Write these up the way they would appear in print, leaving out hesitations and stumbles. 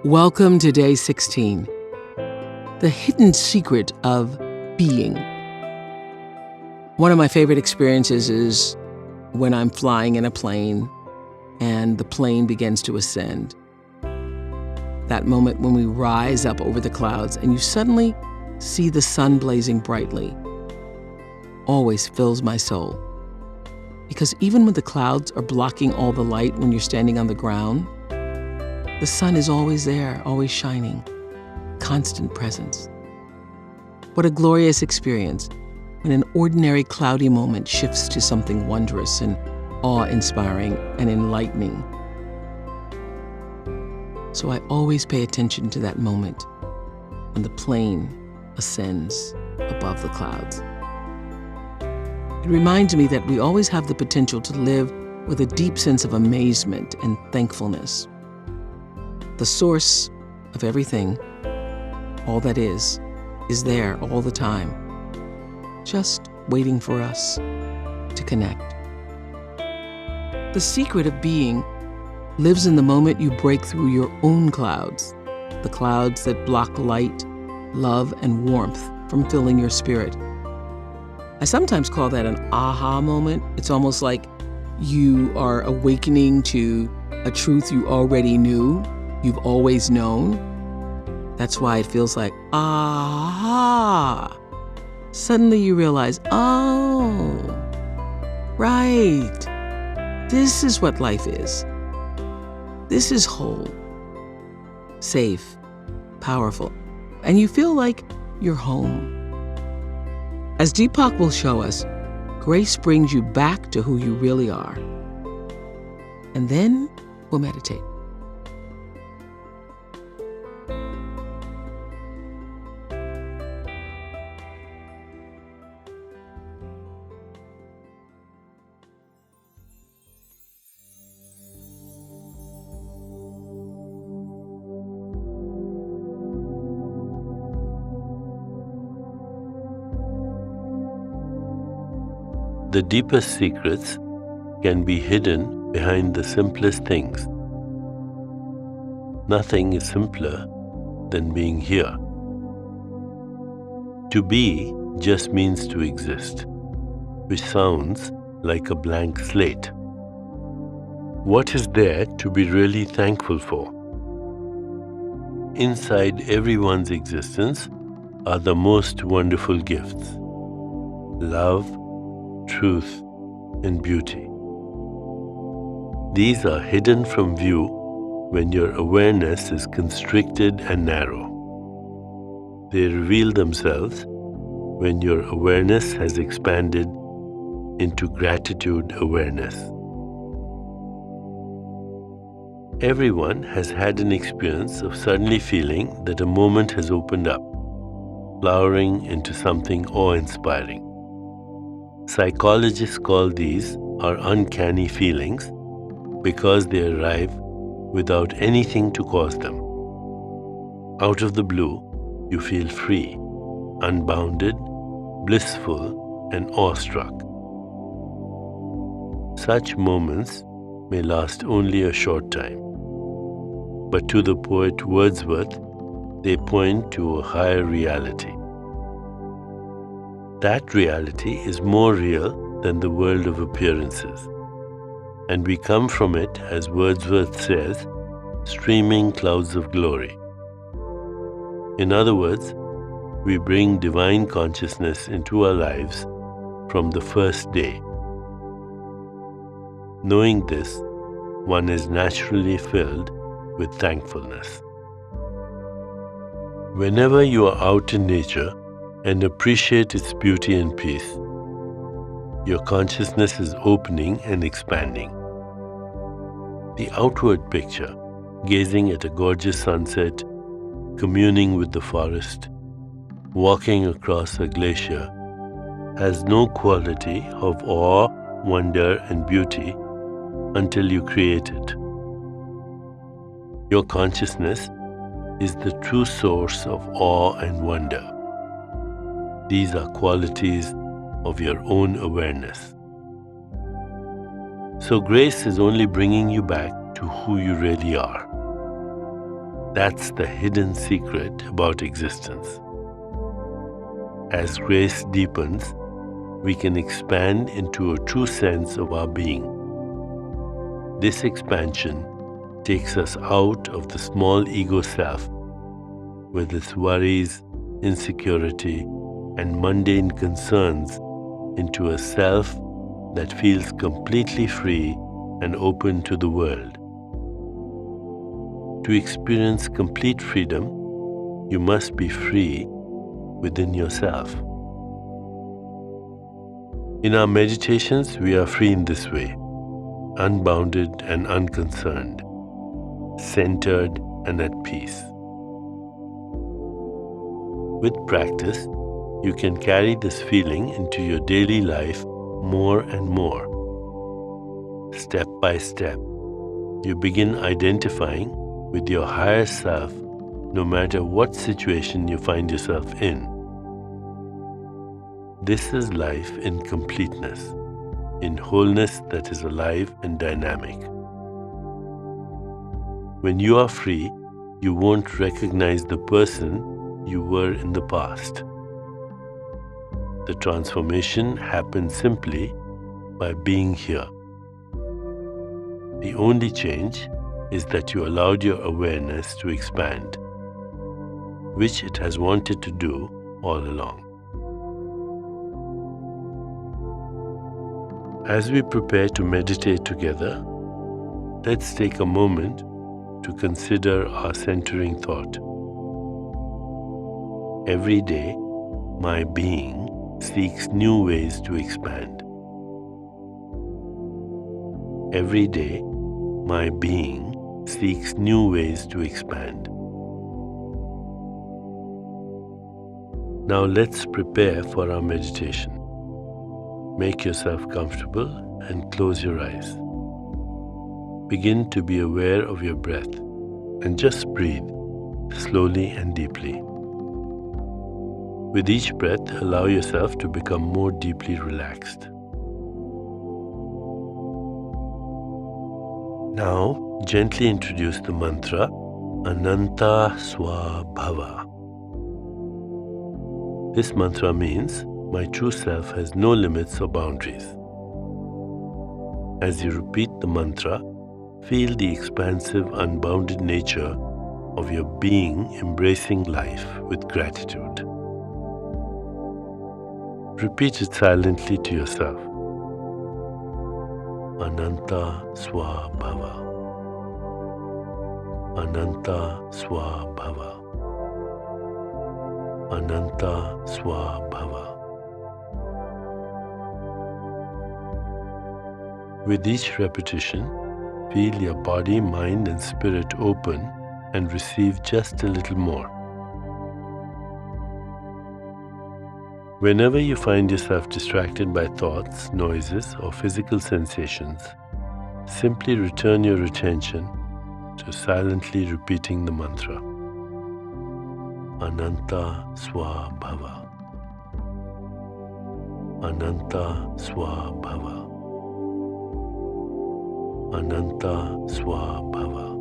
Welcome to day 16, the hidden secret of being. One of my favorite experiences is when I'm flying in a plane and the plane begins to ascend. That moment when we rise up over the clouds and you suddenly see the sun blazing brightly always fills my soul. Because even when the clouds are blocking all the light when you're standing on the ground, the sun is always there, always shining, constant presence. What a glorious experience when an ordinary cloudy moment shifts to something wondrous and awe-inspiring and enlightening. So I always pay attention to that moment when the plane ascends above the clouds. It reminds me that we always have the potential to live with a deep sense of amazement and thankfulness. The source of everything, all that is there all the time, just waiting for us to connect. The secret of being lives in the moment you break through your own clouds, the clouds that block light, love, and warmth from filling your spirit. I sometimes call that an aha moment. It's almost like you are awakening to a truth you already knew, you've always known. That's why it feels like, aha. Suddenly you realize, oh, right. This is what life is. This is whole, safe, powerful, and you feel like you're home. As Deepak will show us, grace brings you back to who you really are. And then we'll meditate. The deepest secrets can be hidden behind the simplest things. Nothing is simpler than being here. To be just means to exist, which sounds like a blank slate. What is there to be really thankful for? Inside everyone's existence are the most wonderful gifts: love, truth, and beauty. These are hidden from view when your awareness is constricted and narrow. They reveal themselves when your awareness has expanded into gratitude awareness. Everyone has had an experience of suddenly feeling that a moment has opened up, flowering into something awe-inspiring. Psychologists call these our uncanny feelings because they arrive without anything to cause them. Out of the blue, you feel free, unbounded, blissful, and awestruck. Such moments may last only a short time, but to the poet Wordsworth, they point to a higher reality. That reality is more real than the world of appearances, and we come from it, as Wordsworth says, streaming clouds of glory. In other words, we bring divine consciousness into our lives from the first day. Knowing this, one is naturally filled with thankfulness. Whenever you are out in nature and appreciate its beauty and peace, your consciousness is opening and expanding. The outward picture, gazing at a gorgeous sunset, communing with the forest, walking across a glacier, has no quality of awe, wonder, and beauty until you create it. Your consciousness is the true source of awe and wonder. These are qualities of your own awareness. So grace is only bringing you back to who you really are. That's the hidden secret about existence. As grace deepens, we can expand into a true sense of our being. This expansion takes us out of the small ego self with its worries, insecurity, and mundane concerns into a self that feels completely free and open to the world. To experience complete freedom, you must be free within yourself. In our meditations, we are free in this way, unbounded and unconcerned, centered and at peace. With practice, you can carry this feeling into your daily life more and more. Step by step, you begin identifying with your higher self no matter what situation you find yourself in. This is life in completeness, in wholeness that is alive and dynamic. When you are free, you won't recognize the person you were in the past. The transformation happens simply by being here. The only change is that you allowed your awareness to expand, which it has wanted to do all along. As we prepare to meditate together, let's take a moment to consider our centering thought. Every day, my being seeks new ways to expand. Every day, my being seeks new ways to expand. Now let's prepare for our meditation. Make yourself comfortable and close your eyes. Begin to be aware of your breath and just breathe slowly and deeply. With each breath, allow yourself to become more deeply relaxed. Now, gently introduce the mantra Ananta Swabhava. This mantra means my true self has no limits or boundaries. As you repeat the mantra, feel the expansive, unbounded nature of your being embracing life with gratitude. Repeat it silently to yourself. Ananta Swabhava. Ananta Swabhava. Ananta Swabhava. With each repetition, feel your body, mind, and spirit open and receive just a little more. Whenever you find yourself distracted by thoughts, noises, or physical sensations, simply return your attention to silently repeating the mantra. Ananta Swabhava. Ananta Swabhava. Ananta Swabhava.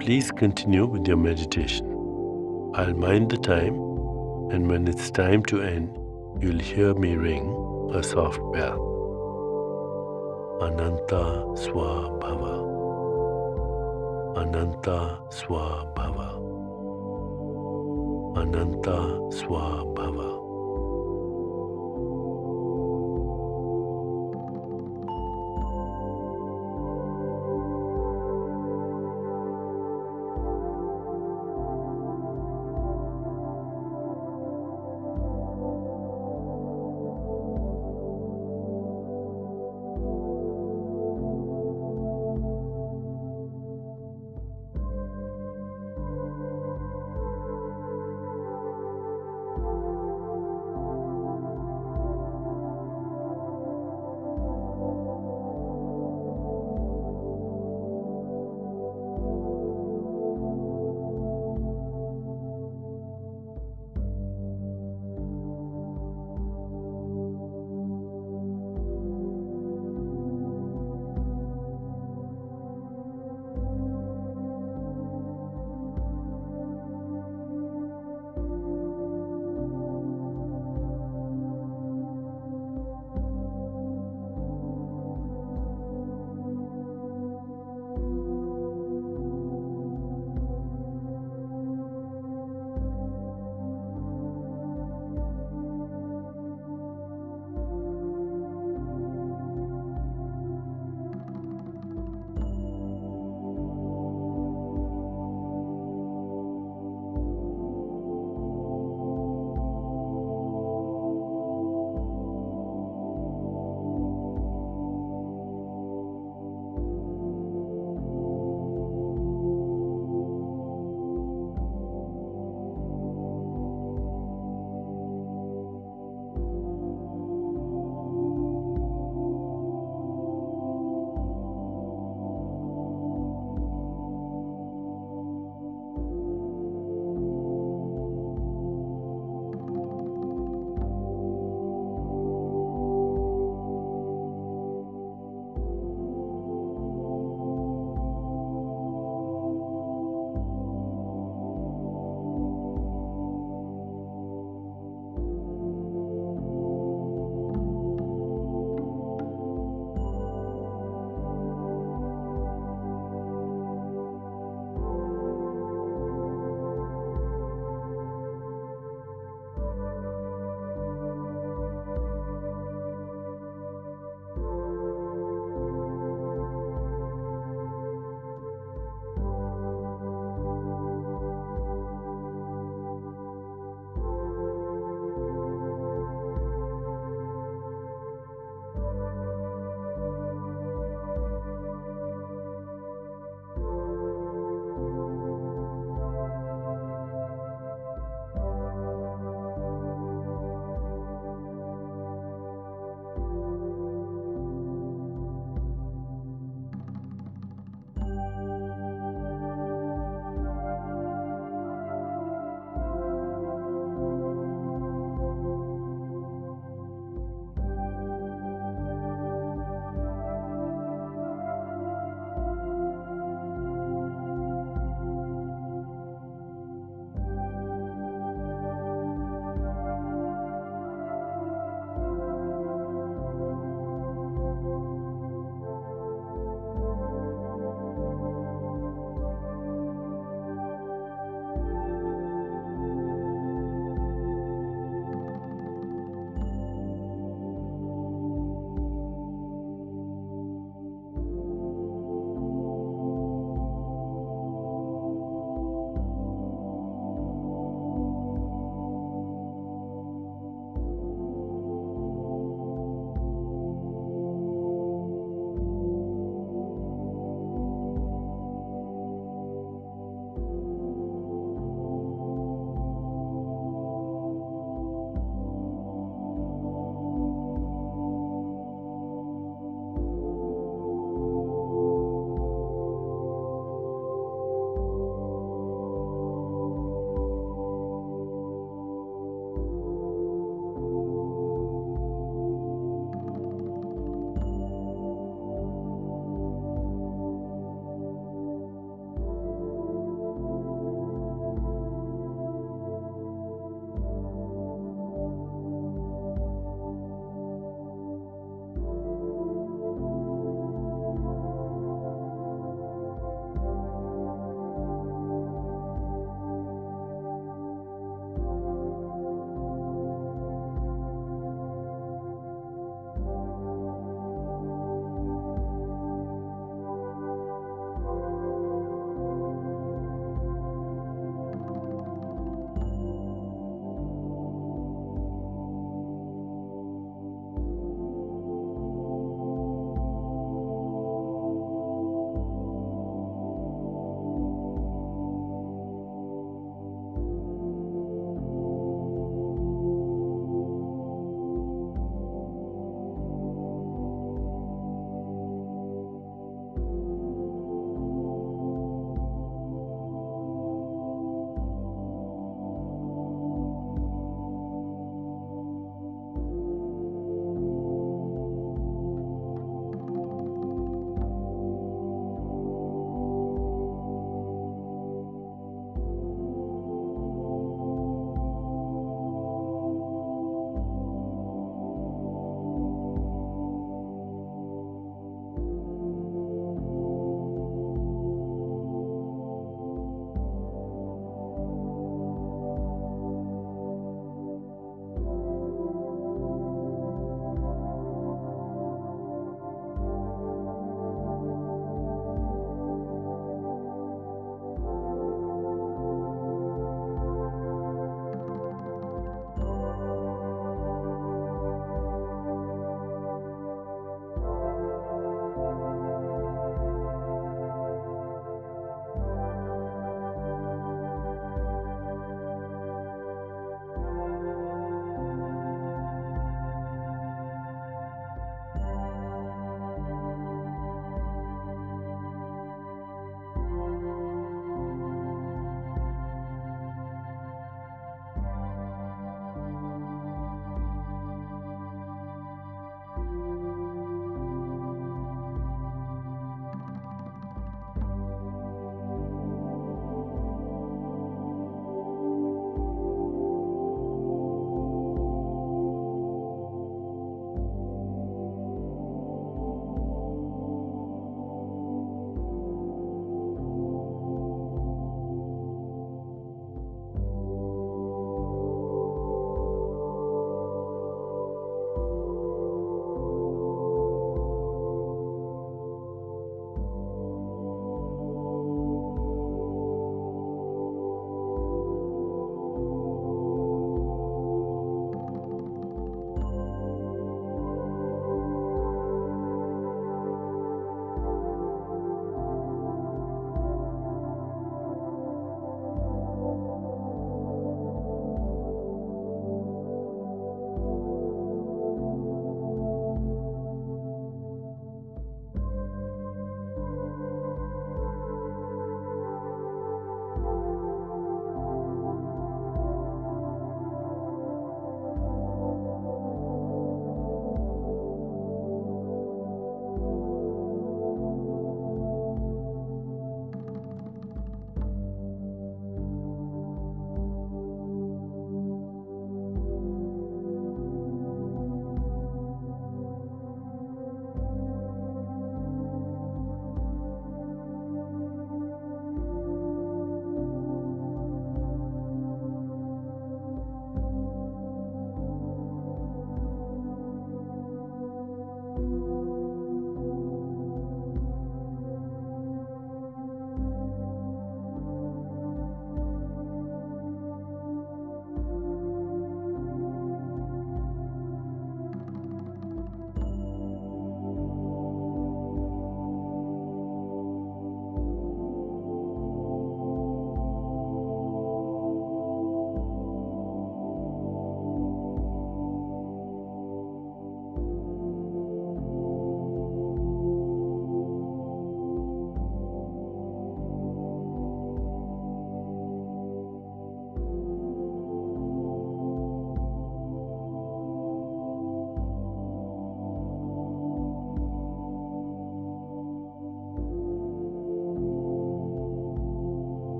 Please continue with your meditation. I'll mind the time, and when it's time to end, you'll hear me ring a soft bell. Ananta Swabhava. Ananta Swabhava. Ananta Swabhava.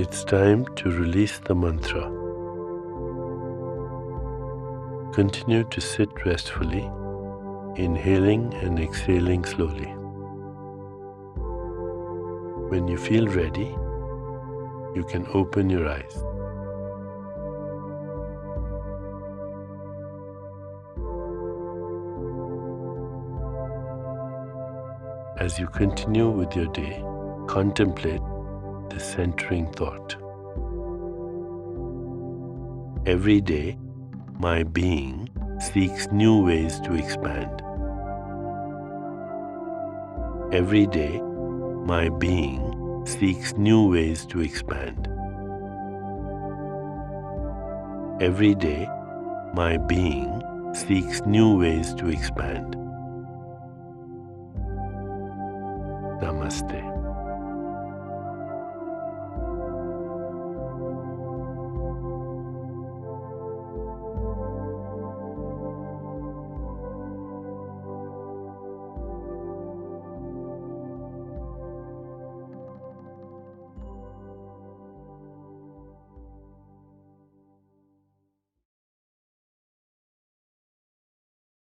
It's time to release the mantra. Continue to sit restfully, inhaling and exhaling slowly. When you feel ready, you can open your eyes. As you continue with your day, contemplate the centering thought. Every day, my being seeks new ways to expand. Every day, my being seeks new ways to expand. Every day, my being seeks new ways to expand. Namaste.